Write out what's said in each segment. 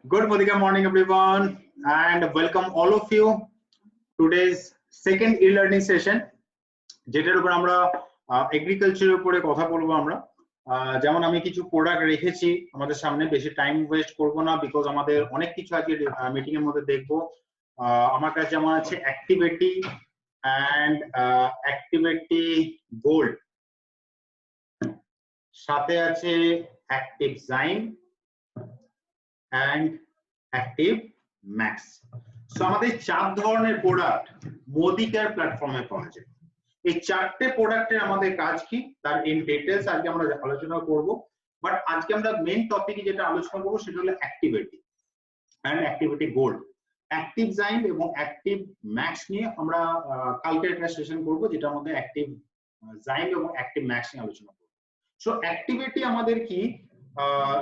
Good morning, everyone, and welcome all of you today's second e-learning session. যেটার উপর আমরা এগ্রিকালচারের উপরে কথা বলবো আমরা। যেমন আমি কিছু প্রোডাক্ট রেখেছি আমাদের সামনে, বেশি টাইম ওয়েস্ট করব না বিকজ আমাদের অনেক কিছু আজকে মিটিং এর মধ্যে দেখবো। আমার কাছে যেমন আছে অ্যাক্টিভিটি অ্যান্ড অ্যাক্টিভিটি গোল্ড, সাথে আছে active জাইম and active max. So আমাদের চার ধরনের প্রোডাক্ট মোদি কেয়ার প্ল্যাটফর্মে পাওয়া যায়। এই চারটে প্রোডাক্টের আমাদের কাজ কি তার ইন ডিটেইলস আজকে আমরা আলোচনা করব। বাট আজকে আমরা মেইন টপিকে যেটা আলোচনা করব সেটা হলো activity and activity gold. Active zyme এবং অ্যাক্টিভ ম্যাক্স নিয়ে আমরা কালকে একটা সেশন করব, যেটার মধ্যে অ্যাক্টিভ জাইম এবং অ্যাক্টিভ ম্যাক্স নিয়ে আলোচনা করব। সো অ্যাক্টিভিটি আমাদের কি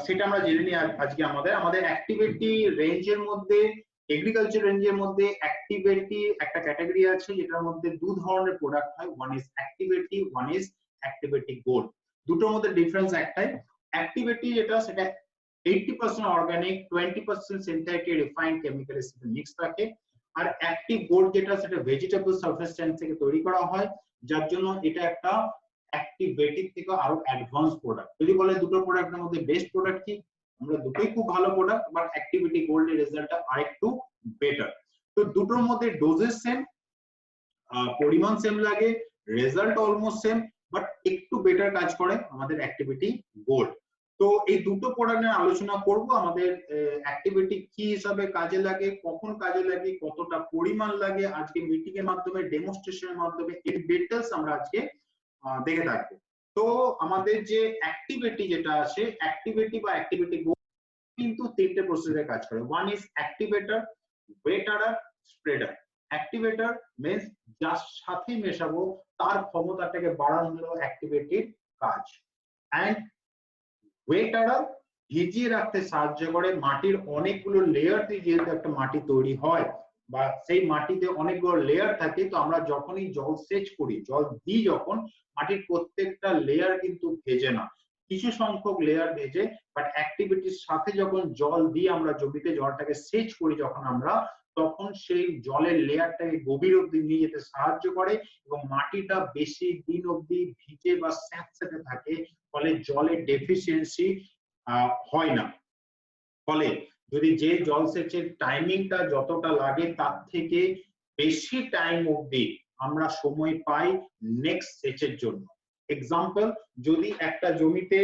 সেটা আমরা জেনে নিই আজকে। আমাদের অ্যাক্টিভিটি রেঞ্জের মধ্যে, এগ্রিকালচার রেঞ্জের মধ্যে অ্যাক্টিভিটি একটা ক্যাটাগরি আছে যেটার মধ্যে দু ধরনের প্রোডাক্ট হয়, one is activity, one is activity gold. দুটোর মধ্যে ডিফারেন্স একটাই, অ্যাক্টিভিটি যেটা সেটা 80% অর্গানিক, 20% সিনথেটিক রিফাইন্ড কেমিক্যালের সাথে মিক্স থাকে। আর অ্যাক্টিভ গোল্ড যেটা সেটা ভেজিটেবল সারফেস টেন্স থেকে তৈরি করা হয়, যার জন্য এটা একটা অ্যাক্টিভিটি থেকে আরো অ্যাডভান্স প্রোডাক্ট। যদি বলে দুটো প্রোডাক্টের মধ্যে বেস্ট প্রোডাক্ট কি, আমরা দুটোই খুব ভালো প্রোডাক্ট, বাট অ্যাক্টিভিটি গোল্ডের রেজাল্টটা আরেকটু বেটার। তো দুটোর মধ্যে ডোজেস সেম, পরিমাণ সেম লাগে, রেজাল্ট অলমোস্ট সেম, বাট একটু বেটার কাজ করে আমাদের অ্যাক্টিভিটি গোল্ড। তো এই দুটো প্রোডাক্ট নিয়ে আলোচনা করব। আমাদের অ্যাক্টিভিটি কি হিসাবে কাজে লাগে, কখন কাজে লাগে, কতটা পরিমাণ লাগে, আজকে মিটিং এর মাধ্যমে, ডেমোনস্ট্রেশনের মাধ্যমে এই ডিটেইলস আমরা আজকে দেখে থাকবো। তো আমাদের যে অ্যাক্টিভিটি যেটা আছে, অ্যাক্টিভিটি বা অ্যাক্টিভিটি গোল্ড কিন্তু তিনটে প্রসেসে কাজ করে। One is activator, wetter, spreader. Activator means যার সাথে মেশাবো তার ক্ষমতাটাকে বাড়ানো হলো অ্যাক্টিভিটির কাজ। এন্ড ওয়েটারার ভিজিয়ে রাখতে সাহায্য করে। মাটির অনেকগুলো লেয়ার দিয়ে যেহেতু একটা মাটি তৈরি হয় বা সেই মাটিতে অনেকগুলো লেয়ার থাকে, তো আমরা যখনই জল সেচ করি, জল দিই যখন, মাটির প্রত্যেকটা লেয়ার কিন্তু ভেজে না, কিছু সংখ্যক লেয়ার ভেজে। বাট অ্যাক্টিভিটির সাথে যখন জল দিই আমরা, জমিতে জলটাকে সেচ করি যখন আমরা, তখন সেই জলের লেয়ারটাকে গভীর অবধি নিয়ে যেতে সাহায্য করে এবং মাটিটা বেশি দিন অবধি ভিজে বা স্যাঁতস্যাঁতে থাকে, ফলে জলের ডেফিসিয়েন্সি হয় না। ফলে যদি যে জলসেচের টাইমিংটা যতটা লাগে তার থেকে বেশি টাইম অবধি আমরা সময় পাই নেক্সট সেচের জন্য। এক্সাম্পল, যদি একটা জমিতে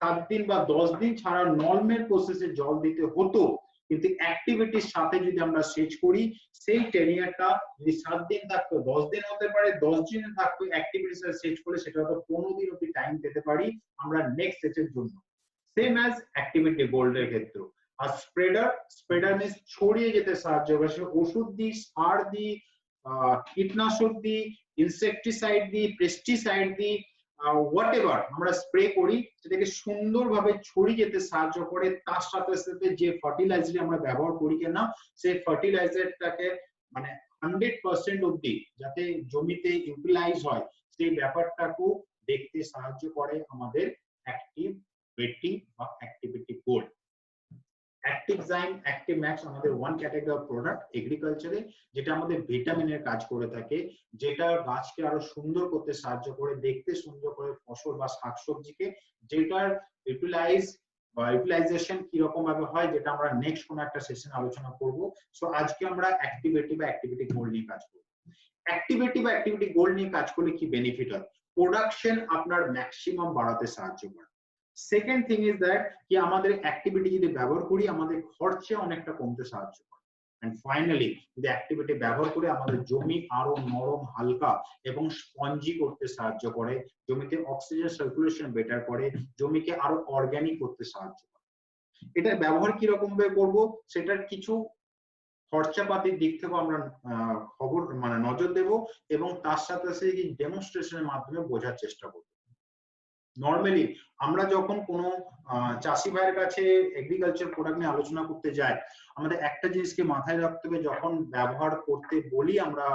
7 দিন বা 10 দিন ছাড়া নরমাল প্রসেসে জল দিতে হতো, কিন্তু অ্যাক্টিভিটির সাথে যদি আমরা সেচ করি, সেই টেনিয়ারটা যদি 7 দিন থাকতো 10 দিন হতে পারে, 10 দিন থাকতো, অ্যাক্টিভিটির সাথে সেচ করলে সেটা হয়তো 15 দিন অবধি টাইম পেতে পারি আমরা নেক্সট সেচের জন্য। সেম অ্যাজ অ্যাক্টিভিটি গোল্ডের ক্ষেত্রে। আর স্প্রেডার মিন্স ছড়িয়ে যেতে সাহায্য করে। সে ওষুধ দিই, সার দিই, কীটনাশক দিই, ইনসেকটিসাইড দিই, পেস্টিসাইড দিই, হোয়াটএভার আমরা স্প্রে করি, সেটাকে সুন্দরভাবে ছড়িয়ে যেতে সাহায্য করে। তার সাথে সাথে যে ফার্টিলাইজার আমরা ব্যবহার করি কিনা, সেই ফার্টিলাইজারটাকে মানে 100% অবধি যাতে জমিতে ইউটিলাইজ হয়, সেই ব্যাপারটাকেও দেখতে সাহায্য করে আমাদের অ্যাক্টিভিটি বা activity gold. Active জাইম, active max আমাদের ওয়ান ক্যাটাগরি অফ প্রোডাক্ট এগ্রিকালচারে, যেটা আমাদের ভিটামিনের কাজ করে থাকে, যেটা গাছকে আরো সুন্দর করতে সাহায্য করে, দেখতে সুন্দর করে ফসল বা শাকসবজিকে, যেটার ইউটিলাইজেশন কিরকম ভাবে হয়, যেটা আমরা নেক্সট কোন একটা সেশন আলোচনা করব। সো আজকে আমরা অ্যাক্টিভিটি বা অ্যাক্টিভিটি গোল্ড নিয়ে কাজ করব। অ্যাক্টিভিটি বা অ্যাক্টিভিটি গোল্ড নিয়ে কাজ করলে কি বেনিফিট হয়? প্রোডাকশন আপনার ম্যাক্সিমাম বাড়াতে সাহায্য করে। সেকেন্ড থিং ইজ দ্যাট কি আমাদের অ্যাক্টিভিটি যদি ব্যবহার করি, আমাদের খরচে অনেকটা কমতে সাহায্য করে। এন্ড ফাইনালি যদি অ্যাক্টিভিটি ব্যবহার করে আমাদের জমি আরো নরম, হালকা এবং স্পঞ্জি করতে সাহায্য করে, জমিতে অক্সিজেন সার্কুলেশন বেটার করে, জমিকে আরো অর্গানিক করতে সাহায্য করে। এটা ব্যবহার কি রকম ভাবে করব, সেটার কিছু খরচাপাতির দিক থেকে আমরা খবর মানে নজর দেব এবং তার সাথে সাথে ডেমনস্ট্রেশনের মাধ্যমে বোঝার চেষ্টা করব। নরমালি আমরা যখন কোনো চাষি ভাইয়ের কাছে এগ্রিকালচার প্রোডাক্ট নিয়ে আলোচনা করতে যাই, আমাদের একটা জিনিসকে মাথায় রাখতে হবে, যখন ব্যবহার করতে বলি আমরা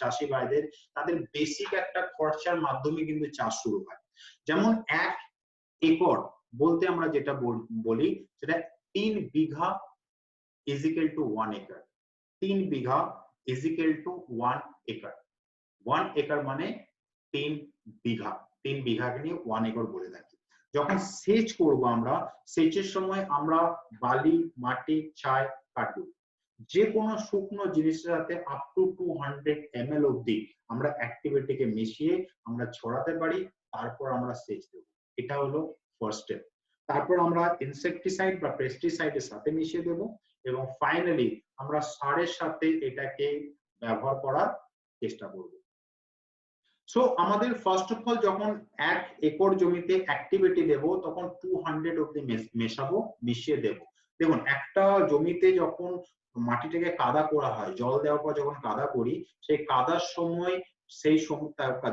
চাষি ভাইদের, তাদের বেসিক একটা খরচার মাধ্যমে কিন্তু চাষ শুরু হয়। যেমন 1 একর বলতে আমরা যেটা বলি সেটা 3 বিঘা is equal to 1 acre 3 bigha is equal to 1 acre 1 acre মানে 3 বিঘা 3 বিঘাকে নিয়ে 1 একর বলে থাকি যখন সেচ করব আমরা সেচের সময় আমরা বালি মাটি ছাই কাটব যে কোনো শুকনো জিনিসের সাথে আপ টু 200 ml অবধি আমরা অ্যাক্টিভিটিকে মিশিয়ে আমরা ছড়াতে পারি তারপর আমরা সেচ দেব এটা হলো ফার্স্ট স্টেপ তারপর আমরা ইনসেক্টিসাইড বা পেস্টিসাইডের সাথে মিশিয়ে দেব এবং ফাইনালি আমরা সারের সাথে এটাকে ব্যবহার করার চেষ্টা করব সো আমাদের ফার্স্ট অফ অল যখন 1 একর জমিতে অ্যাক্টিভিটি দেব তখন 200 অবধি মেশাবো মিশিয়ে দেব দেখুন একটা জমিতে যখন মাটিটাকে কাদা করা হয় জল দেওয়ার পর যখন কাদা করি সেই কাদার সময় সেই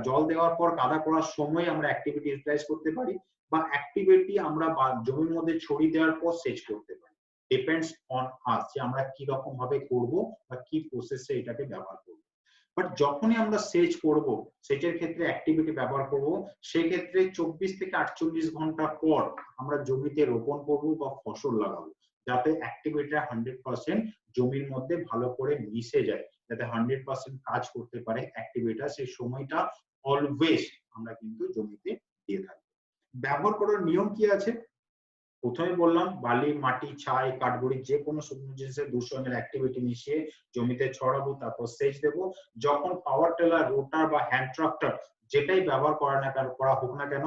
জল দেওয়ার পর কাদা করার সময় আমরা অ্যাক্টিভিটি ইউটিলাইজ করতে পারি বা অ্যাক্টিভিটি আমরা জমির মধ্যে ছড়িয়ে দেওয়ার পর সেচ করতে পারি ডিপেন্ডস অন আস যে আমরা কি রকম ভাবে করব বা কি প্রসেসে এটাকে ব্যবহার করব বাট যখনই আমরা সেচ করব সেচের ক্ষেত্রে অ্যাক্টিভিটি ব্যবহার করব সেই ক্ষেত্রে 24 থেকে 48 ঘন্টা পর আমরা জমিতে রোপণ করব বা ফসল লাগাবো যাতে অ্যাক্টিভিটিটা 100% জমির মধ্যে ভালো করে মিশে যায় যাতে 100% কাজ করতে পারে অ্যাক্টিভিটিটা সেই সময়টা অলওয়েজ আমরা কিন্তু জমিতে দিয়ে থাকি ব্যবহার করার নিয়ম কি আছে প্রথমে বললাম বালি মাটি ছাই কাঠগুড়ি যে কোনো শুকনো জিনিসের 200 ml অ্যাক্টিভিটি মিশিয়ে জমিতে ছড়াবো তারপর সেচ দেব যখন পাওয়ার টেলার রোটার বা হ্যান্ড ট্রাক্টর যেটাই ব্যবহার করা হোক না কেন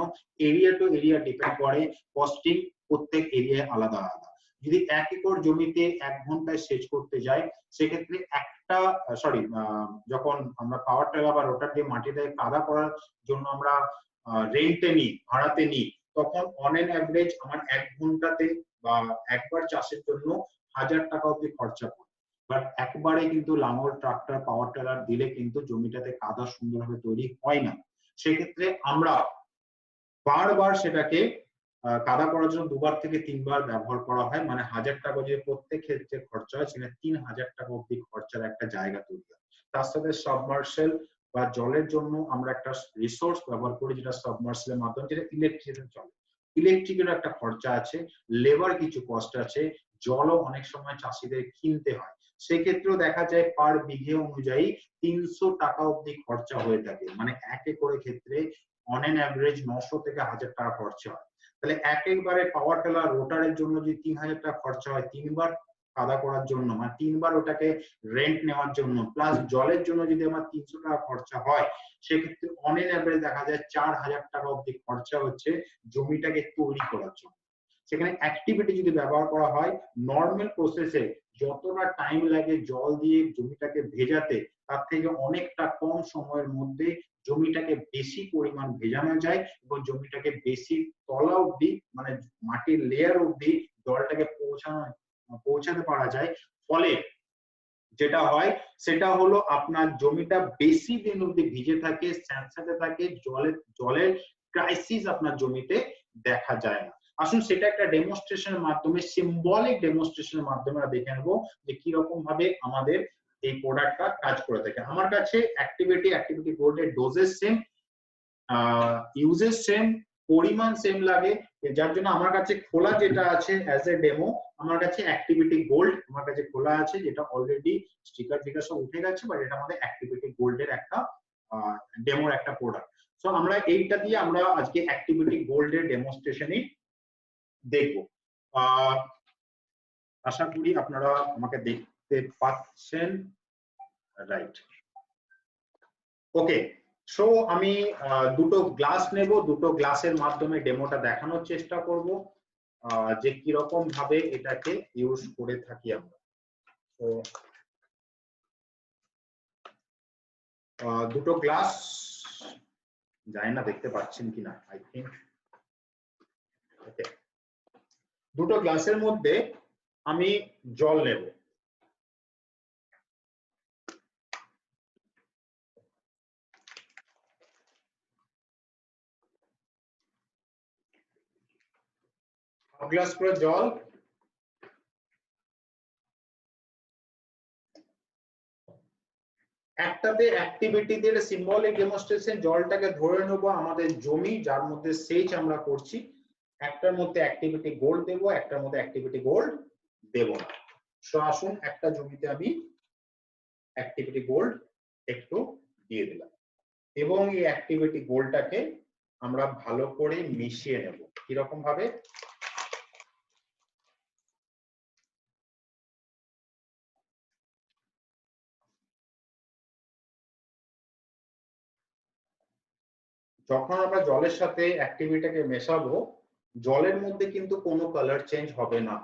এরিয়া টু এরিয়া ডিপেন্ড করে কস্টিং প্রত্যেক এরিয়ায় আলাদা আলাদা যদি 1 একর জমিতে 1 ঘন্টায় সেচ করতে যাই সেক্ষেত্রে যখন আমরা পাওয়ার টেলার বা রোটার দিয়ে মাটিতে কাদা করার জন্য আমরা রেন্টে নিই ভাড়াতে নিই তখন অন এন অ্যাভারেজ আমার 1 ঘন্টাতে বা একবার চাষের জন্য 1000 টাকা অবধি খরচা পড়ে বাট একবারে কিন্তু লাঙল ট্রাক্টর পাওয়ার টেলার দিলে কিন্তু জমিটাতে কাদা সুন্দরভাবে তৈরি হয় না সেক্ষেত্রে আমরা বারবার সেটাকে কাদা করার জন্য 2 বার থেকে 3 বার ব্যবহার করা হয় মানে 1000 টাকা যদি প্রত্যেক ক্ষেত্রে খরচা হয় সেখানে 3000 টাকা অবধি খরচার একটা জায়গা তৈরি হয় তার সাথে সাবমার্সেল বা জলের জন্য আমরা একটা রিসোর্স ব্যবহার করি যেটা সাবমার্সেলের মাধ্যমে যেটা ইলেকট্রিসিটি চলে ইলেকট্রিকের একটা খরচা আছে লেবার কিছু কষ্ট আছে জলও অনেক সময় চাষিদের কিনতে হয় সেক্ষেত্রেও দেখা যায় পার বিঘে অনুযায়ী 300 টাকা অবধি খরচা হয়ে থাকে মানে 1 একরের ক্ষেত্রে অন এন অ্যাভারেজ 900 থেকে 1000 টাকা খরচা হয় তাহলে একবারে পাওয়ার টেলার রোটারের জন্য যদি 3000 টাকা খরচা হয় 3 বার কাদা করার জন্য মানে 3 বার ওটাকে রেন্ট নেওয়ার জন্য প্লাস জলের জন্য যদি আমার 300 টাকা খরচা হয় সেক্ষেত্রে অন এন অ্যাভারেজ দেখা যায় 4000 টাকা অবধি খরচা হচ্ছে জমিটাকে তৈরি করার জন্য সেখানে অ্যাক্টিভিটি যদি ব্যবহার করা হয় নর্মাল প্রসেসে যতটা টাইম লাগে জল দিয়ে জমিটাকে ভেজাতে তার থেকে অনেকটা কম সময়ের মধ্যে জমিটাকে বেশি পরিমাণ ভেজানো যায় এবং জমিটাকে বেশি তলা অবধি মানে মাটির লেয়ার অবধি জলটাকে পৌঁছাতে পারা যায় ফলে যেটা হয় সেটা হলো আপনার জমিটা বেশি দিন অবধি ভিজে থাকে স্যাঁতস্যাঁতে থাকে জলের ক্রাইসিস আপনার জমিতে দেখা যায় না আসুন সেটা একটা ডেমনস্ট্রেশনের মাধ্যমে সিম্বলিক ডেমনস্ট্রেশনের মাধ্যমে আমরা দেখে নেবো যে কি রকম ভাবে আমাদের এই প্রোডাক্টটা কাজ করে থাকে আমার কাছে অ্যাক্টিভিটি গোল্ডের ডোজেস সেম ইউজেস সেম পরিমাণ সেম লাগে যার জন্য আমার কাছে খোলা যেটা আছে অ্যাজ এ ডেমো আমার কাছে অ্যাক্টিভিটি গোল্ড আমার কাছে খোলা আছে যেটা অলরেডি স্টিকার ফিকার সব উঠে গেছে বাট এটা আমাদের অ্যাক্টিভিটি গোল্ডের একটা ডেমোর একটা প্রোডাক্ট সো আমরা এইটা দিয়ে আমরা আজকে অ্যাক্টিভিটি গোল্ডের ডেমনস্ট্রেশনই দেখবো আশা করি আপনারা আমাকে দেখতে পাচ্ছেন রাইট ওকে সো আমি দুটো গ্লাস নেব দুটো গ্লাসের মাধ্যমে ডেমোটা দেখানোর চেষ্টা করব যে কি রকম ভাবে এটাকে ইউজ করে থাকি আমরা তো দুটো গ্লাস জানি না দেখতে পাচ্ছেন কিনা আই থিংক ওকে দুটো গ্লাসের মধ্যে আমি জল নেব গ্লাস করে জল একটাতে অ্যাক্টিভিটিদের সিম্বলিক ডেমনস্ট্রেশন জলটাকে ধরে নেব আমাদের জমি যার মধ্যে সেচ আমরা করছি একটার মধ্যে অ্যাক্টিভিটি গোল্ড দেবো, একটার মধ্যে অ্যাক্টিভিটি গোল্ড দেব না। সো আসুন একটা জমিতে আমি অ্যাক্টিভিটি গোল্ড একটু দিয়ে দিলাম এবং এই অ্যাক্টিভিটি গোল্ডটাকে আমরা ভালো করে মিশিয়ে নেব। কিরকম ভাবে? যখন আমরা জলের সাথে অ্যাক্টিভিটিকে মেশাবো, জলের মধ্যে কিন্তু কোনো কালার চেঞ্জ হবে না।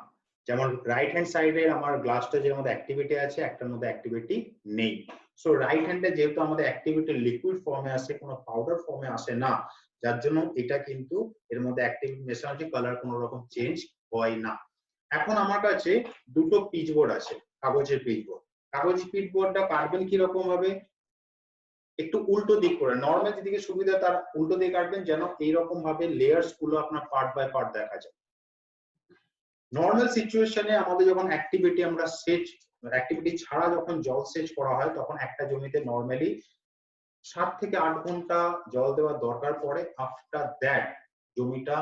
যেমন রাইট হ্যান্ড সাইডে আমার গ্লাসটা যের মধ্যে অ্যাক্টিভিটি আছে, একটার মধ্যে অ্যাক্টিভিটি নেই। সো রাইট হ্যান্ডে যেহেতু আমাদের অ্যাক্টিভিটি লিকুইড ফর্মে আসে, কোনো পাউডার ফর্মে আসে না, যার জন্য এটা কিন্তু এর মধ্যে অ্যাক্টিভিটি মেশানো হচ্ছে, কালার কোনো রকম চেঞ্জ হয় না। এখন আমার কাছে দুটো পিচবোর্ড আছে, কাগজের পিচবোর্ড। কাগজের পিচবোর্ডটা কাটবেন কিরকম ভাবে? একটু উল্টো দিক করে, নরমাল যেদিকে সুবিধা তার উল্টো দিকে কাটবেন, যেন এইরকম ভাবে লেয়ার্স গুলো আপনার পার্ট বাই পার্ট দেখা যায়। নরমাল সিচুয়েশনে আমাদের যখন অ্যাক্টিভিটি আমরা সেচ, অ্যাক্টিভিটি ছাড়া যখন জল সেচ করা হয়, তখন একটা জমিতে নরমালি 7 থেকে 8 ঘন্টা জল দেওয়ার দরকার পড়ে। আফটার দ্যাট জমিটা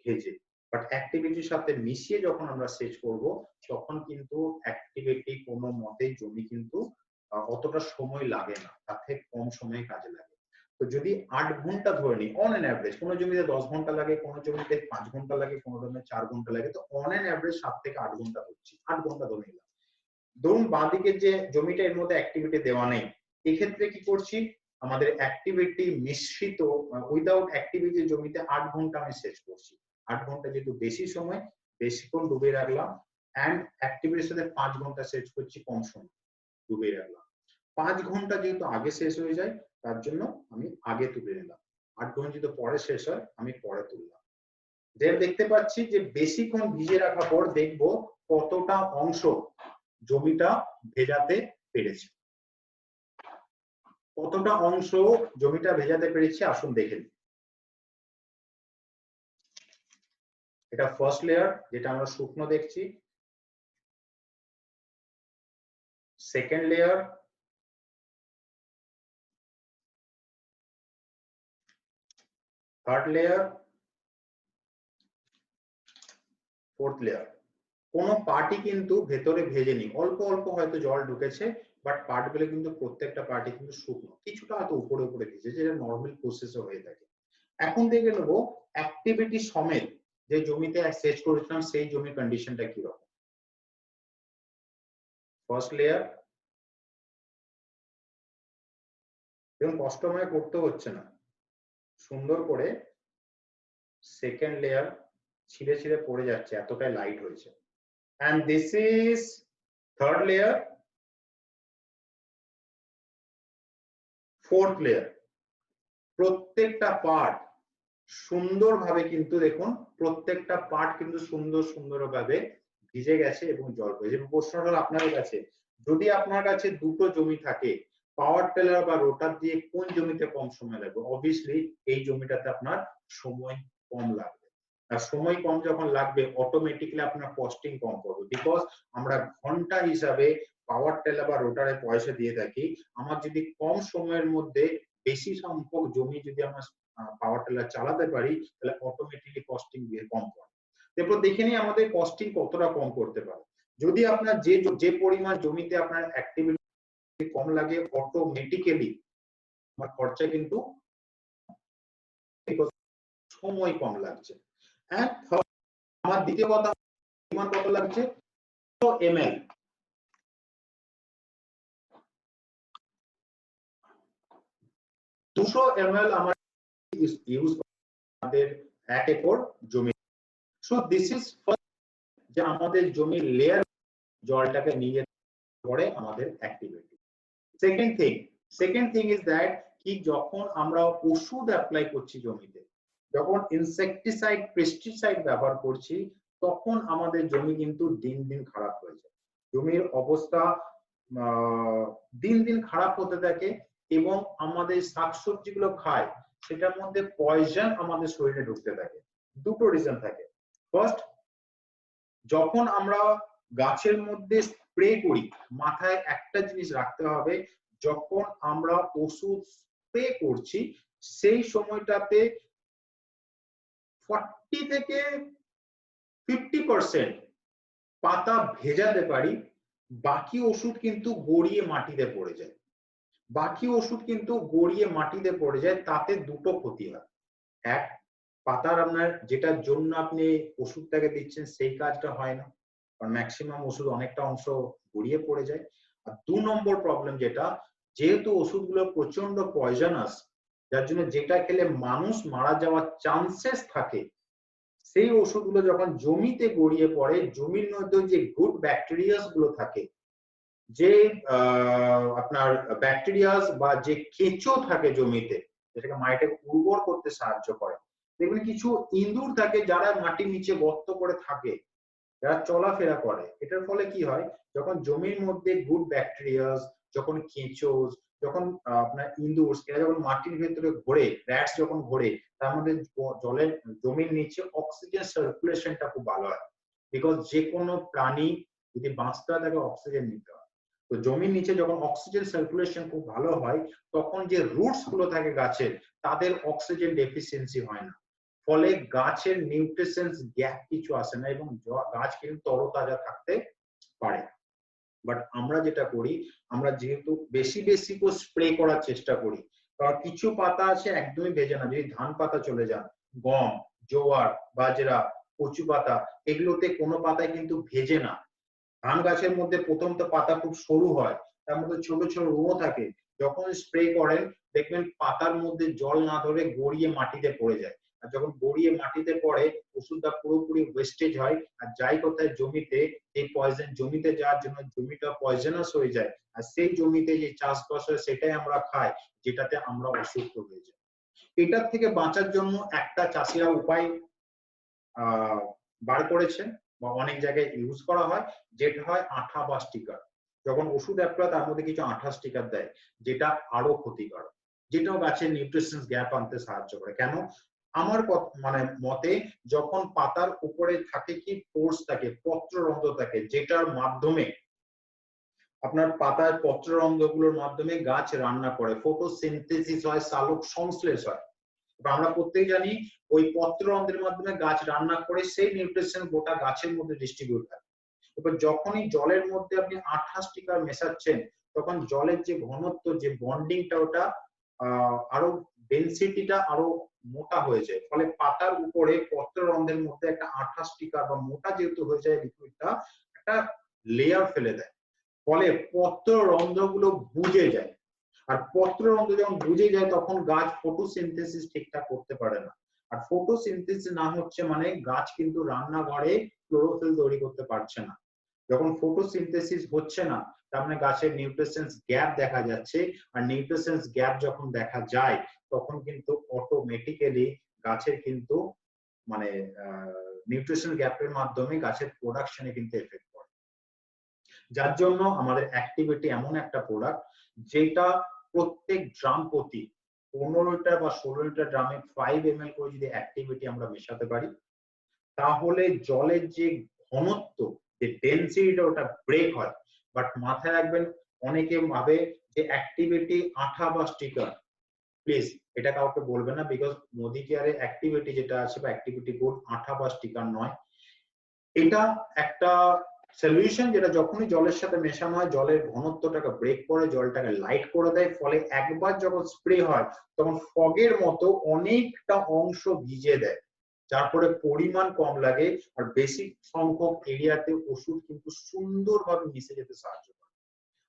ভেজে। বাট অ্যাক্টিভিটির সাথে মিশিয়ে যখন আমরা সেচ করব, তখন কিন্তু অ্যাক্টিভিটি কোনো মতেই জমি কিন্তু অতটা সময় লাগে না, তার থেকে কম সময়ে কাজে লাগে। তো যদি 8 ঘন্টা ধরে নিই অন এন অ্যাভারেজ, কোনো জমিতে 10 ঘন্টা লাগে, কোনো জমিতে 5 ঘন্টা লাগে, কোনো জমিতে 4 ঘন্টা লাগে, তো অন এন অ্যাভারেজ 7 থেকে 8 ঘন্টা হচ্ছে, 8 ঘন্টা ধরে নিলাম। ধরুন বাঁদিকের যে জমিটা এর মধ্যে অ্যাক্টিভিটি দেওয়া নেই, এক্ষেত্রে কি করছি, আমাদের অ্যাক্টিভিটি মিশ্রিত উইদাউট অ্যাক্টিভিটি জমিতে 8 ঘন্টা আমি সেচ করছি। 8 ঘন্টা যেহেতু বেশি সময়, বেশিক্ষণ ডুবিয়ে রাখলাম, এন্ড অ্যাক্টিভিটির সাথে 5 ঘন্টা সেচ করছি, কম সময় ডুবিয়ে রাখলাম। 5 ঘন্টা যেহেতু আগে শেষ হয়ে যায়, তার জন্য আমি আগে তুলে নিলাম। 8 ঘন্টা যেহেতু পরে শেষ হয়, আমি পরে তুললাম। যে দেখতে পাচ্ছি যে বেশিক্ষণ ভিজে রাখার পর দেখবো কতটা অংশ জমিটা ভেজাতে পেরেছে। কতটা অংশ জমিটা ভেজাতে পেরেছি আসুন দেখে নিই। এটা ফার্স্ট লেয়ার, যেটা আমরা শুকনো দেখছি। Second layer, third layer, fourth layer. কোন পার্টি কিন্তু ভেতরে ভেজেনি, অল্প অল্প হয়তো জল ঢুকেছে, বাট পার্টগুলো কিন্তু প্রত্যেকটা পার্টি কিন্তু শুকনো, কিছুটা হয়তো উপরে উপরে ভিজেছে, যেটা নরমাল প্রসেসে হয়ে থাকে। এখন দেখে নেবো অ্যাক্টিভিটি সমেত যে জমিতে সেচ করেছিলাম সেই জমির কন্ডিশনটা কি রকম। ফার্স্ট লেয়ার, এবং কষ্টময় করতে হচ্ছে না, সুন্দর করে সেকেন্ড লেয়ার ছিঁড়ে ছিঁড়ে পড়ে যাচ্ছে, এতটাই লাইট হয়েছে। and this is third layer, fourth layer। প্রত্যেকটা পার্ট সুন্দরভাবে কিন্তু দেখুন, প্রত্যেকটা পার্ট কিন্তু সুন্দরভাবে ভিজে গেছে এবং জল পেয়েছে। প্রশ্নটা হলো আপনার কাছে, যদি আপনার কাছে দুটো জমি থাকে, পাওয়ার টেলার বা রোটার দিয়ে কোন জমিতে কম সময় লাগবে? অবভিয়াসলি এই জমিটাতে আপনার সময় কম লাগবে। আর সময় কম যখন লাগবে, অটোমেটিক্যালি আপনার কস্টিং কম পড়বে, বিকজ আমরা ঘন্টা হিসাবে পাওয়ার টেলার বা রোটারে পয়সা দিয়ে থাকি। আমার যদি কম সময়ের মধ্যে বেশি সংখ্যক জমি যদি আমার পাওয়ার টেলার চালাতে পারি, তাহলে অটোমেটিক্যালি কস্টিং কম পড়ে। এরপর দেখে নিই আমাদের কস্টিং কতটা কম করতে পারে। যদি আপনার যে পরিমাণ জমিতে আপনার অ্যাক্টিভিটি কম লাগে, অটোমেটিক্যালি আমার খরচা কিন্তু সময় কম লাগছে। হ্যাঁ, আমার দ্বিতীয় কথা, পরিমাণ কত লাগছে, 200 ml। 200 ml আমার ইউজ আমাদের 1 একর জমি। সো দিস ইজ যে আমাদের জমির লেয়ার জলটাকে নিয়ে পড়ে আমাদের activity. Second thing is that কি, যখন আমরা ওষুধ অ্যাপ্লাই করছি জমিতে, যখন ইনসেকটিসাইড পেস্টিসাইড ব্যবহার করছি, তখন আমাদের জমি কিন্তু দিন দিন খারাপ হয়ে যায়। জমির অবস্থা দিন দিন খারাপ হতে থাকে এবং আমাদের শাকসবজিগুলো খায়, সেটার মধ্যে পয়জন আমাদের শরীরে ঢুকতে থাকে। দুটো রিজন থাকে। ফার্স্ট, যখন আমরা গাছের মধ্যে স্প্রে করি, মাথায় একটা জিনিস রাখতে হবে, যখন আমরা ওষুধ স্প্রে করছি সেই সময়টাতে 40 থেকে 50% পাতা ভেজাতে পারি, বাকি ওষুধ কিন্তু গড়িয়ে মাটিতে পড়ে যায়। বাকি ওষুধ কিন্তু গড়িয়ে মাটিতে পড়ে যায়, তাতে দুটো ক্ষতি হয়। এক, পাতার আপনার যেটার জন্য আপনি ওষুধটাকে দিচ্ছেন সেই কাজটা হয় না, কারণ ম্যাক্সিমাম ওষুধ অনেকটা অংশ গড়িয়ে পড়ে যায়। আর 2 নম্বর প্রবলেম যেটা, যেহেতু ওষুধগুলো প্রচন্ড পয়জনাস, যার জন্য যেটা খেলে মানুষ মারা যাওয়ার চান্সেস থাকে, সেই ওষুধগুলো যখন জমিতে গড়িয়ে পড়ে, জমির মধ্যে যে গুড ব্যাকটেরিয়াস গুলো থাকে, যে আপনার ব্যাকটেরিয়াস বা যে কেঁচো থাকে জমিতে, যেটাকে মাটিটাকে উর্বর করতে সাহায্য করে। দেখবেন কিছু ইঁদুর থাকে যারা মাটির নিচে গর্ত করে থাকে, যারা চলাফেরা করে। এটার ফলে কি হয়, যখন জমির মধ্যে গুড ব্যাকটেরিয়াস, যখন কেঁচো, যখন আপনার ইঁদুর, এরা যখন মাটির ভেতরে ঘোরে, র্যাটস যখন ঘোরে, তার মধ্যে জলের জমির নিচে অক্সিজেন সার্কুলেশনটা খুব ভালো হয়। বিকজ যে কোনো প্রাণী যদি বাঁচতে হয় তাকে অক্সিজেন নিতে হয়। তো জমির নিচে যখন অক্সিজেন সার্কুলেশন খুব ভালো হয়, তখন যে রুটস গুলো থাকে গাছের, তাদের অক্সিজেন ডেফিসিয়েন্সি হয় না, ফলে গাছের নিউট্রিশনস গ্যাপ কিছু আসে না এবং গাছ কিন্তু তরতাজা থাকতে পারে। বাট আমরা যেটা করি, আমরা যেহেতু বেশি বেশি করে স্প্রে করার চেষ্টা করি, কারণ কিছু পাতা আছে একদমই ভেজে না। যদি ধান পাতা চলে যান, গম, জোয়ার, বাজরা, কচু পাতা, এগুলোতে কোনো পাতায় কিন্তু ভেজে না। ধান গাছের মধ্যে প্রথম তো পাতা খুব সরু হয়, তার মধ্যে ছোট ছোট রুঁয়ো থাকে, যখন স্প্রে করেন দেখবেন পাতার মধ্যে জল না ধরে গড়িয়ে মাটিতে পড়ে যায়। আর যখন গড়িয়ে মাটিতে পড়ে, ওষুধটা পুরোপুরি ওয়েস্টেজ হয়, আর যাই কোথায় জমিতে, এই পয়জন জমিতে যাওয়ার জন্য জমিটা পয়জনাস হয়ে যায়, আর সেই জমিতে যে চাষবাস হয় সেটাই আমরা খাই, যেটাতে আমরা অসুস্থ হয়ে যাই। এটার থেকে বাঁচার জন্য একটা চাষিরা উপায় বার করেছেন বা অনেক জায়গায় ইউজ করা হয়, যেটা হয় আঠা বা স্টিকার। যখন ওষুধ অ্যাপ্লাই তার মধ্যে কিছু আঠা স্টিকার দেয়, যেটা আরো ক্ষতিকর, যেটাও গাছের নিউট্রিশন গ্যাপ আনতে সাহায্য করে। কেন? আমার মানে মতে, যখন পাতার উপরে থাকে কি পোর্স থাকে, পত্ররন্ধ্র থাকে, যেটার মাধ্যমে আপনার পাতার পত্ররন্ধ্রগুলোর মাধ্যমে গাছ রান্না করে, ফটোসিনথেসিস হয়, সালোক সংশ্লেষ হয়। আমরা প্রত্যেক জানি ওই পত্ররন্ধ্রের মাধ্যমে গাছ রান্না করে সেই নিউট্রিশন গোটা গাছের মধ্যে ডিস্ট্রিবিউট হয়। এবার যখনই জলের মধ্যে আপনি আঠা স্টিকার মেশাচ্ছেন, তখন জলের যে ঘনত্ব, যে বন্ডিংটা, ওটা আরো ডেনসিটিটা আরো মোটা হয়ে যায়, ফলে পাতার উপরে পত্ররন্ধ্রের মধ্যে একটা আঠা স্টিকার বা মোটা যেহেতু হয়ে যায় লিকুইডটা, একটা লেয়ার ফেলে দেয়, ফলে পত্ররন্ধ্রগুলো বুজে যায়। আর পত্ররন্ধ্র যখন বুজে যায়, তখন গাছ ফটোসিনথেসিস ঠিকঠাক করতে পারে না। আর ফটোসিনথেসিস না হচ্ছে মানে গাছ কিন্তু রান্নাঘরে ক্লোরোফিল তৈরি করতে পারছে না। যখন ফটোসিনথেসিস হচ্ছে না, তার মানে গাছের নিউট্রিশনস গ্যাপ দেখা যাচ্ছে। আর নিউট্রিশনস গ্যাপ যখন দেখা যায়, তখন কিন্তু অটোমেটিক্যালি গাছের কিন্তু মানে নিউট্রিশন গ্যাপের মাধ্যমে গাছের প্রোডাকশনে কিন্তু এফেক্ট পড়ে। যার জন্য আমাদের অ্যাক্টিভিটি এমন একটা প্রোডাক্ট, যেটা প্রত্যেক ড্রাম প্রতি 15 লিটার বা 16 লিটার ড্রামে 5 ml করে যদি অ্যাক্টিভিটি আমরা মেশাতে পারি, তাহলে জলের যে ঘনত্ব, যে ডেনসিটিটা, ওটা ব্রেক হয়। বাট মাথায় রাখবেন, অনেকে ভাবে যে অ্যাক্টিভিটি আঠা বা স্টিকার, প্লিজ এটা কাউকে বলবে না, বিকজ মোদি কেয়ারে অ্যাক্টিভিটি যেটা আছে বা অ্যাক্টিভিটি বোর্ড আঠা বা স্টিকার নয়। এটা একটা সলিউশন, যেটা যখনই জলের সাথে মেশানো হয়, জলের ঘনত্বটাকে ব্রেক করে, জলটাকে লাইট করে দেয়, ফলে একবার যখন স্প্রে হয় তখন ফগের মতো অনেকটা অংশ ভিজে দেয়, যার ফলে পরিমাণ কম লাগে, আর বেশি সংখ্যক এরিয়াতে ওষুধ কিন্তু সুন্দরভাবে মিশে যেতে সাহায্য করে।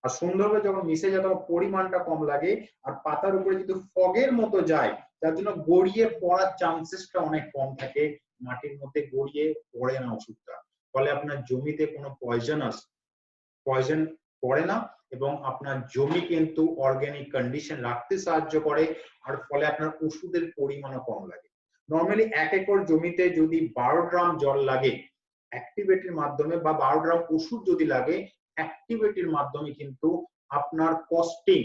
আর সুন্দরভাবে যখন মিশে যায় তখন পরিমাণটা কম লাগে, আর পাতার উপরে যদি ফগের মতো যায়, তার জন্য গড়িয়ে পড়ার চান্সেসটা অনেক কম থাকে, মাটির মধ্যে গড়িয়ে পড়ে না ওষুধটা, ফলে আপনার জমিতে কোনো পয়জন পড়ে না, এবং আপনার জমি কিন্তু অর্গানিক কন্ডিশন রাখতে সাহায্য করে, আর ফলে আপনার ওষুধের পরিমাণও কম লাগে। নর্মালি 1 একর জমিতে যদি 12 ড্রাম জল লাগে অ্যাক্টিভিটির মাধ্যমে, বা 12 ড্রাম ওষুধ যদি লাগে অ্যাক্টিভিটির মাধ্যমে, কিন্তু আপনার কস্টিং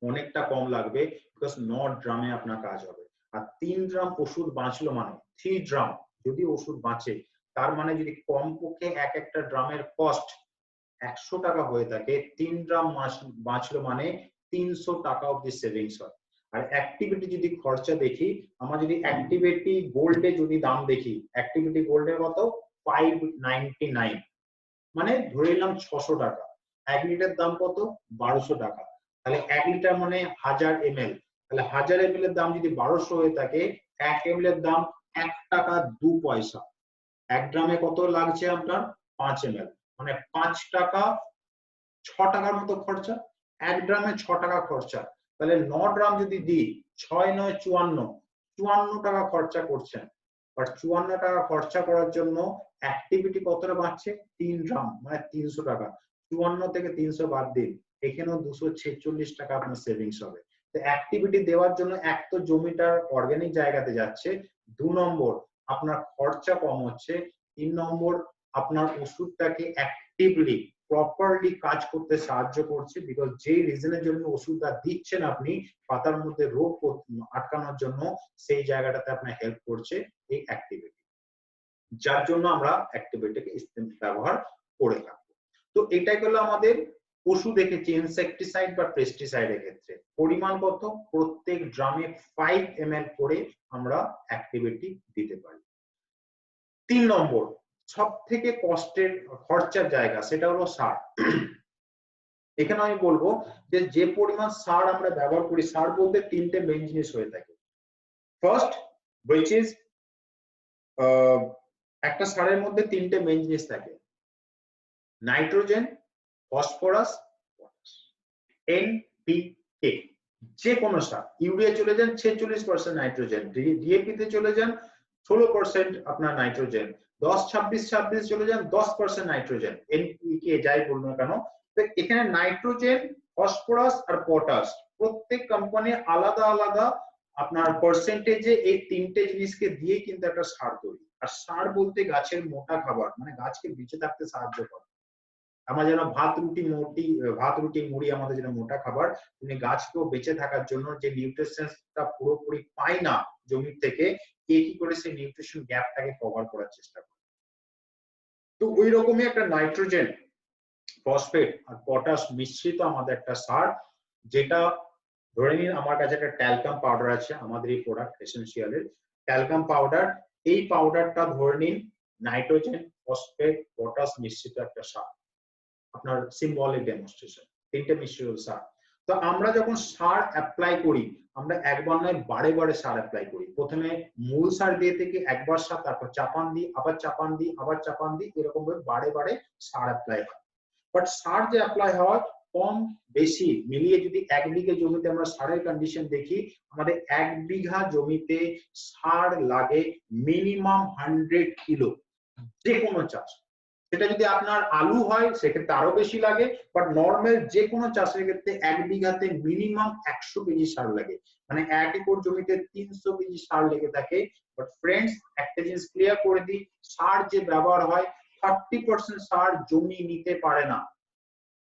অনেকটা কম লাগবে, বিকজ 9 ড্রামে আপনার কাজ হবে। আর 3 ড্রাম ওষুধ বাঁচলো মানে 3 ড্রাম যদি ওষুধ বাঁচে, তার মানে যদি কমপক্ষে এক একটা ড্রামের কস্ট 100 টাকা হয়ে থাকে, 3 ড্রাম বাঁচলো মানে 300 টাকা অব্দি সেভিংস হয়। আর অ্যাক্টিভিটি যদি খরচা দেখি, আমরা যদি অ্যাক্টিভিটি গোল্ডে যদি দাম দেখি, অ্যাক্টিভিটি গোল্ডের কত 599, মানে ধরে নিলাম 600 টাকা। 1 লিটার দাম কত 1200 টাকা। তাহলে 1 লিটার মানে 1000 ml, তাহলে 1000 ml এর দাম যদি 1200 হয়ে থাকে, 1 ml এর দাম 1 টাকা 2 পয়সা। 1 গ্রামে কত লাগছে আপনার 5 ml, মানে 5 টাকা 6 টাকার মতো খরচা। 1 গ্রামে 6 টাকা খরচা, তাহলে 9 গ্রাম যদি দিই 6 9 54, 54 টাকা খরচা করছেন। বাট 54 টাকা খরচা করার জন্য অ্যাক্টিভিটি কতটা বাঁচছে 3 গ্রাম, মানে 300 টাকা। 54 থেকে 300 বাদ দিন, এখানেও 246 টাকা আপনার সেভিংস হবে। তো অ্যাক্টিভিটি দেওয়ার জন্য এক তো জমিটার অর্গানিক জায়গাতে যাচ্ছে, 2 নম্বর আপনার খরচা কম হচ্ছে, 3 নম্বর আপনার ওষুধটাকে অ্যাক্টিভলি প্রপারলি কাজ করতে সাহায্য করছে, বিকজ যেই রিজনের জন্য ওষুধটা দিচ্ছেন আপনি পাতার মধ্যে রোগ আটকানোর জন্য, সেই জায়গাটাতে আপনার হেল্প করছে এই অ্যাক্টিভিটি, যার জন্য আমরা অ্যাক্টিভিটিকে ব্যবহার করে থাকবো। তো এটাই হলো আমাদের পশু দেখেছি ইনসেকটিসাইড বা পেস্টিসাইডের ক্ষেত্রে পরিমাণ কত, প্রত্যেক ড্রামে 5 ml করে আমরা অ্যাক্টিভিটি দিতে পারি। 3 নম্বর সব থেকে কষ্টের খরচার জায়গা, সেটা হলো সার। এখানে আমি বলবো যে যে পরিমাণ সার আমরা ব্যবহার করি, সার বলতে 3টে মেইন জিনিস হয়ে থাকে। ফার্স্ট which is একটা সারের মধ্যে 3টে মেইন জিনিস থাকে, নাইট্রোজেন, ফসফরাস, পটাশ, NPK। যে কোনো সার, ইউরিয়া চলে যান 46% নাইট্রোজেন, ডিএপি তে চলে যান 16% আপনার নাইট্রোজেন, 10-26-26 চলে যান 10% নাইট্রোজেন, এনপিকে যাই বলুন না কেন। তো এখানে নাইট্রোজেন, ফসফরাস আর পটাশ প্রত্যেক কোম্পানি আলাদা আলাদা আপনার পার্সেন্টেজে এই 3টে জিনিসকে দিয়ে কিন্তু একটা সার তৈরি। আর সার বলতে গাছের মোটা খাবার, মানে গাছকে বেঁচে থাকতে সাহায্য করে। আমরা যেন ভাত রুটি মুড়ি আমাদের যেন মোটা খাবার, তেমনি গাছকেও বেঁচে থাকার জন্য যে নিউট্রিশনটা পুরোপুরি পায় না জমি থেকে, কে কি করে সেই নিউট্রিশন গ্যাপটাকে কভার করার চেষ্টা করে। তো ওই রকমই একটা নাইট্রোজেন, ফসফেট আর পটাশ মিশ্রিত আমাদের একটা সার, যেটা ধরে নিন আমার কাছে একটা ট্যালকাম পাউডার আছে, আমাদের এই প্রোডাক্ট এসেনশিয়ালের ট্যালকাম পাউডার। এই পাউডারটা ধরে নিন নাইট্রোজেন, ফসফেট, পটাশ মিশ্রিত একটা সার, আপনার সিম্বলিক ডেমনস্ট্রেশন, 3টে মিশ্রিত সার। তো আমরা যখন সার অ্যাপ্লাই করি, আমরা একবার নয় বারে বারে সার অ্যাপ্লাই করি। প্রথমে মূল সার দিয়ে থেকে একবার সার, তারপর চাপান দিই, আবার চাপান দিই, আবার চাপান দিই, এরকম ভাবে বারে বারে সার অ্যাপ্লাই হয়। বাট সার যে অ্যাপ্লাই হয় কম বেশি মিলিয়ে যদি 1 বিঘা জমিতে আমরা সারের কন্ডিশন দেখি, আমাদের 1 বিঘা জমিতে সার লাগে মিনিমাম 100 কিলো, যে কোনো চাষ। সেটা যদি আপনার আলু হয় সেক্ষেত্রে আরো বেশি লাগে, বাট নর্মাল যে কোনো চাষের ক্ষেত্রে 1 বিঘাতে মিনিমাম 100 কেজি সার লাগে, মানে 1 একর জমিতে 300 কেজি সার লেগে থাকে। বাট ফ্রেন্ডস একটা জিনিস ক্লিয়ার করে দিই, সার যে ব্যবহার হয় 30% সার জমি নিতে পারে না।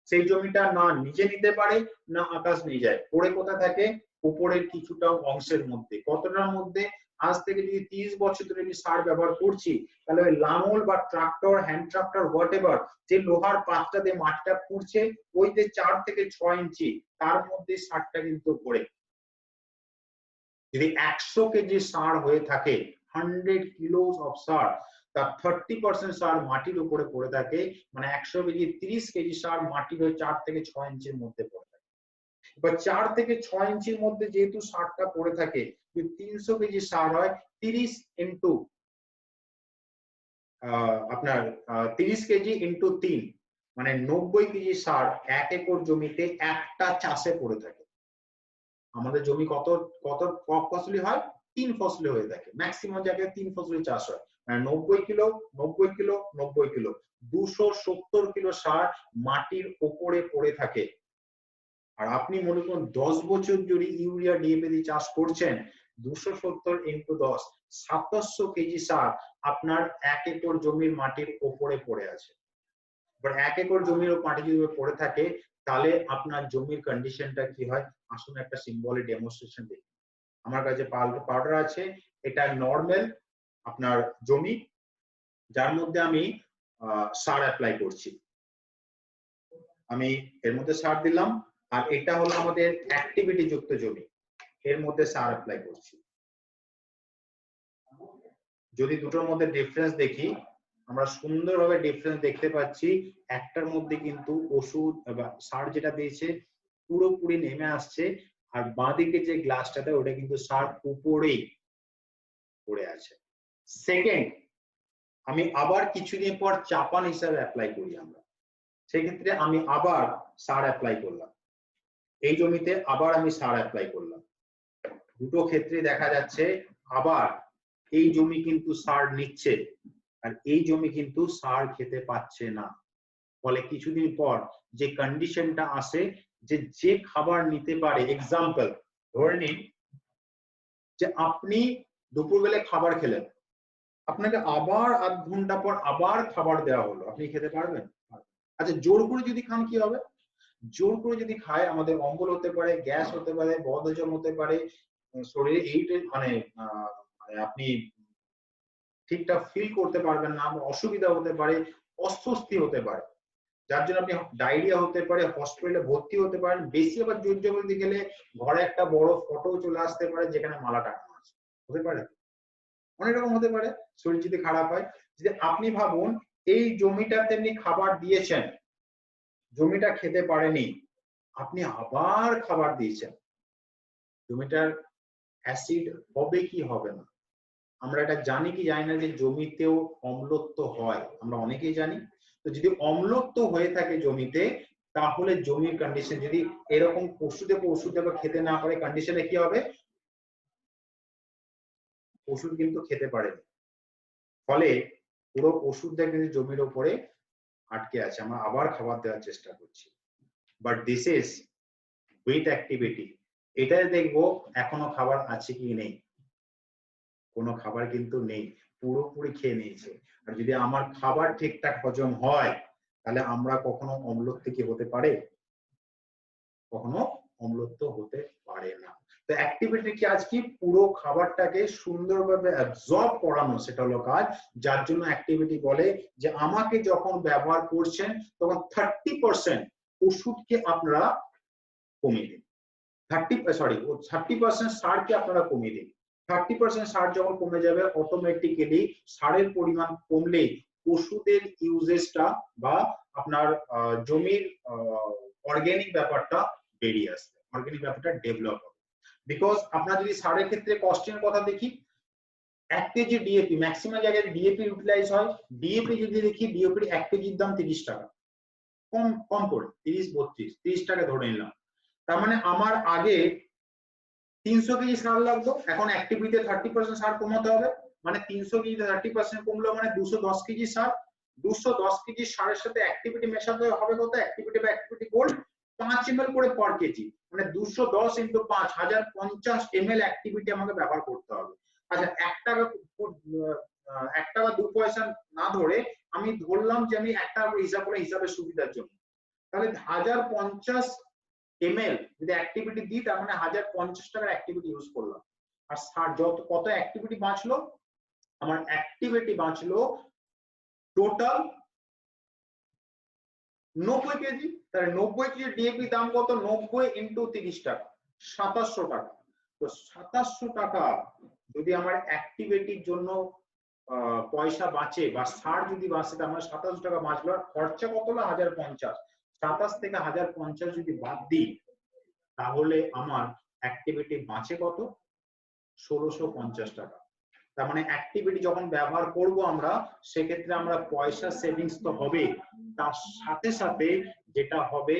সেই জমিটা না নিজে নিতে পারে, না আকাশ নিয়ে যায়, পড়ে কোথায় থাকে উপরের কিছুটা অংশের মধ্যে। কতটার মধ্যে? আজ থেকে যদি 30 বছর ধরে আমি সার ব্যবহার করছি, তাহলে ওই লাঙল বা tractor, hand tractor, what ever, যে লোহার পাতটা দিয়ে মাটিটা খুঁড়ছে, ওই যে 4 থেকে 6 ইঞ্চি তার মধ্যে সারটা কিন্তু পড়ে। যদি 100 কেজি সার হয়ে থাকে, 100 কিলোস অফ সার, তার 30% সার মাটির উপরে পড়ে থাকে, মানে 100 কেজি 30 কেজি সার মাটির ওই 4 থেকে 6 ইঞ্চির মধ্যে পড়ে থাকে। এবার 4 থেকে 6 ইঞ্চির মধ্যে যেহেতু সারটা পড়ে থাকে, যদি 300 কেজি সার হয়, 30 ইন্টু আপনার 30 কেজি ইন্টু 3, মানে 90 কেজি সার 1 একর জমিতে একটা চাষে পড়ে থাকে। আমাদের জমি কত কত ফসলি হয়? 3 ফসলি হয়ে থাকে, ম্যাক্সিমাম জায়গায় 3 ফসলি চাষ হয়, মানে 90 কিলো 90 কিলো 90 কিলো, 270 কিলো সার মাটির উপরে পড়ে থাকে। আর আপনি মনে করুন 10 বছর ধরে ইউরিয়া ডিএপি দিয়ে চাষ করছেন, 270 ইন্টু 10, 700 কেজি সার আপনার 1 একর জমির মাটির উপরে পড়ে আছে। এবার 1 একর জমির মাটি যদি পড়ে থাকে, তাহলে আপনার জমির কন্ডিশনটা কি হয়? আসুন একটা সিম্বলিক ডেমনস্ট্রেশন দেখি। আমার কাছে পাউডার আছে, এটা নরমাল আপনার জমি, যার মধ্যে আমি সার অ্যাপ্লাই করছি। আমি এর মধ্যে সার দিলাম, আর এটা হলো আমাদের অ্যাক্টিভিটি যুক্ত জমি। এর মধ্যে সার অ্যাপ্লাই করছি। যদি দুটোর মধ্যে ডিফারেন্স দেখি, আমরা সুন্দরভাবে ডিফারেন্স দেখতে পাচ্ছি। একটার মধ্যে কিন্তু ওষুধ বা সার যেটা দিয়েছে পুরোপুরি নেমে আসছে, আর বাঁদিকে যে গ্লাসটাতে ওটা কিন্তু সার উপরেই পড়ে আছে। সেকেন্ড, আমি আবার কিছুদিন পর চাপান হিসাবে অ্যাপ্লাই করি আমরা, সেক্ষেত্রে আমি আবার সার অ্যাপ্লাই করলাম, এই জমিতে আবার আমি সার অ্যাপ্লাই করলাম। দুটো ক্ষেত্রে দেখা যাচ্ছে আবার এই জমি কিন্তু সার নিচ্ছে আর এই জমি কিন্তু সার খেতে পাচ্ছে না। ফলে কিছুদিন পর যে কন্ডিশনটা আসে যে যে খাবার নিতে পারে, এক্সাম্পল ধরে নিন যে আপনি দুপুরবেলা খাবার খেলেন, আপনাকে আবার আধ ঘন্টা পর আবার খাবার দেওয়া হলো, আপনি খেতে পারবেন? আচ্ছা, জোর করে যদি খান কি হবে? জোর করে যদি খায় আমাদের অম্বল হতে পারে, গ্যাস হতে পারে, বদহজম হতে পারে, শরীরে এইটা মানে আপনি ঠিকঠাক ফিল করতে পারবেন না, অসুবিধা হতে পারে, অস্বস্তি হতে পারে, যার জন্য আপনি ডায়রিয়া হতে পারে, হসপিটালে ভর্তি হতে পারেন। বেশি আবার জোর জবরদস্তি গেলে ঘরে একটা বড় ফটো চলে আসতে পারে যেখানে মালা টাঙানো আছে, হতে পারে, অনেক রকম হতে পারে। শরীর যদি খারাপ হয়, যদি আপনি ভাবুন এই জমিটাতে আপনি খাবার দিয়েছেন, জমিটা খেতে পারেনি, আপনি আবার খাবার দিয়েছেন, জমিটার অ্যাসিড হবে কি হবে না? আমরা এটা জানি কি জানি না যে জমিতেও অম্লত্ব হয়, আমরা অনেকেই জানি। তো যদি অম্লত্ব হয়ে থাকে জমিতে, তাহলে জমির কন্ডিশন যদি এরকম ওষুধ দেবে খেতে না পারে, কন্ডিশনে কি হবে? ওষুধ কিন্তু খেতে পারে, ফলে পুরো ওষুধটা কিন্তু জমির উপরে আটকে আছে, আমরা আবার খাবার দেওয়ার চেষ্টা করছি। But this is with activity. এটাই দেখবো এখনো খাবার আছে কি নেই, কোনো খাবার কিন্তু নেই, পুরোপুরি খেয়ে নিয়েছে। আর যদি আমার খাবার ঠিকঠাক হজম হয়, তাহলে আমরা কখনো অম্লত্ব কি হতে পারে? কখনো অম্লত্ব হতে পারে না। তো অ্যাক্টিভিটি কি আজ কি? পুরো খাবারটাকে সুন্দরভাবে অ্যাবজর্ব করানো, সেটা হলো কাজ। যার জন্য অ্যাক্টিভিটি বলে যে আমাকে যখন ব্যবহার করছেন তখন 30% ওষুধকে আপনারা কমিয়ে দিন, 30% সারকে আপনারা কমিয়ে দিন। 30% সার যখন কমে যাবে, অটোমেটিক্যালি সারের পরিমাণ কমলে ওষুধের ইউজেসটা বা আপনার জমির অর্গানিক ব্যাপারটা বেরিয়ে আসবে, অর্গানিক ব্যাপারটা ডেভেলপ হবে। বিকজ আপনার যদি সারের ক্ষেত্রে কস্টিং কথা দেখি, 1 কেজি ডিএপি ম্যাক্সিমাম জায়গায় ডিএপি ইউটিলাইজ হয়। ডিএপি যদি দেখি, ডিএপির 1 কেজির দাম 30 টাকা, কম করে 30 টাকা ধরে নিলাম। তার মানে আমার আগে 300 কেজি সার লাগতো, এখন অ্যাক্টিভিটিতে 30% সার কমাতে হবে, মানে 300 কেজিতে 30% কমলো, মানে 210 কেজি সার। 210 কেজি সারের সাথে অ্যাক্টিভিটি মেশাতে হবে কত? অ্যাক্টিভিটি বা অ্যাক্টিভিটি গোল্ড 5 ml করে পার কেজি, মানে 210 × 5 1050 ml অ্যাক্টিভিটি আমাকে ব্যবহার করতে হবে। আচ্ছা, 1 টাকা 2 পয়সা না ধরে আমি ধরলাম যে আমি 1 টাকা করে হিসাব করে হিসাবের সুবিধার জন্য, তাহলে 1050 ml যদি অ্যাক্টিভিটি দিই, তার মানে 1050 টাকার অ্যাক্টিভিটি ইউজ করলাম। আর সার যত কত অ্যাক্টিভিটি বাঁচলো, আমার অ্যাক্টিভিটি বাঁচলো টোটাল 90 কেজি। তাহলে 90 কেজি ডিএপি দাম কত? 90 × 30 টাকা, 2700 টাকা। তো 2700 টাকা যদি আমার অ্যাক্টিভিটির জন্য পয়সা বাঁচে বা সার যদি বাঁচে, তার মানে 2700 টাকা বাঁচলো। আর খরচা কত হলো? 1050। 27 থেকে 1050 যদি বাদ দিই, তাহলে আমার অ্যাক্টিভিটি বাঁচে কত? 1650 টাকা। তার মানে অ্যাক্টিভিটি যখন ব্যবহার করব আমরা, সেক্ষেত্রে আমরা পয়সা সেভিংস তো হবে, তার সাথে সাথে যেটা হবে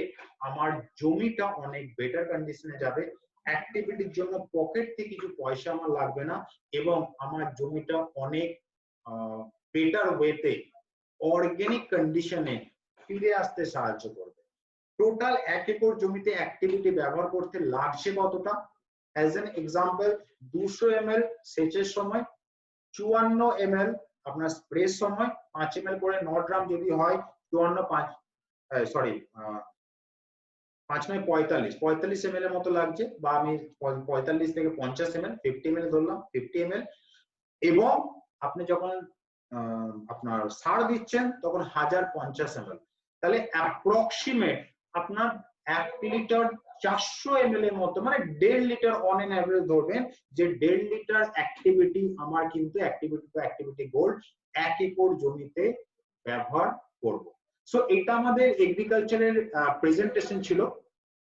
আমার জমিটা অনেক বেটার কন্ডিশনে যাবে। অ্যাক্টিভিটির জন্য পকেট থেকে কিছু পয়সা আমার লাগবে না, এবং আমার জমিটা অনেক বেটার ওয়েতে অর্গানিক কন্ডিশনে ফিরে আসতে সাহায্য করবে। টোটাল 1 একর জমিতে অ্যাক্টিভিটি ব্যবহার করতে লাগছে কতটা? অ্যাজ এন এক্সাম্পল, 200 ml সেচের সময়, 54 ml আপনার স্প্রের সময়, 5 ml করে 9 ড্রাম যদি হয়, 45 ml এর মতো লাগছে, বা আমি 45 থেকে 50 ml 50 ml ধরলাম, 50 ml। এবং আপনি যখন আপনার সার দিচ্ছেন তখন 1050 ml, তাহলে অ্যাপ্রক্সিমেট আপনার 1 লিটার 400 ml এর মতো, মানে 1.5 লিটার অন এন অ্যাভারেজ ধরবেন যে 1.5 লিটার অ্যাক্টিভিটি আমার কিন্তু activity two activity gold 1 acre জমিতে ব্যবহার করব। সো এটা আমাদের এগ্রিকালচারের প্রেজেন্টেশন ছিল।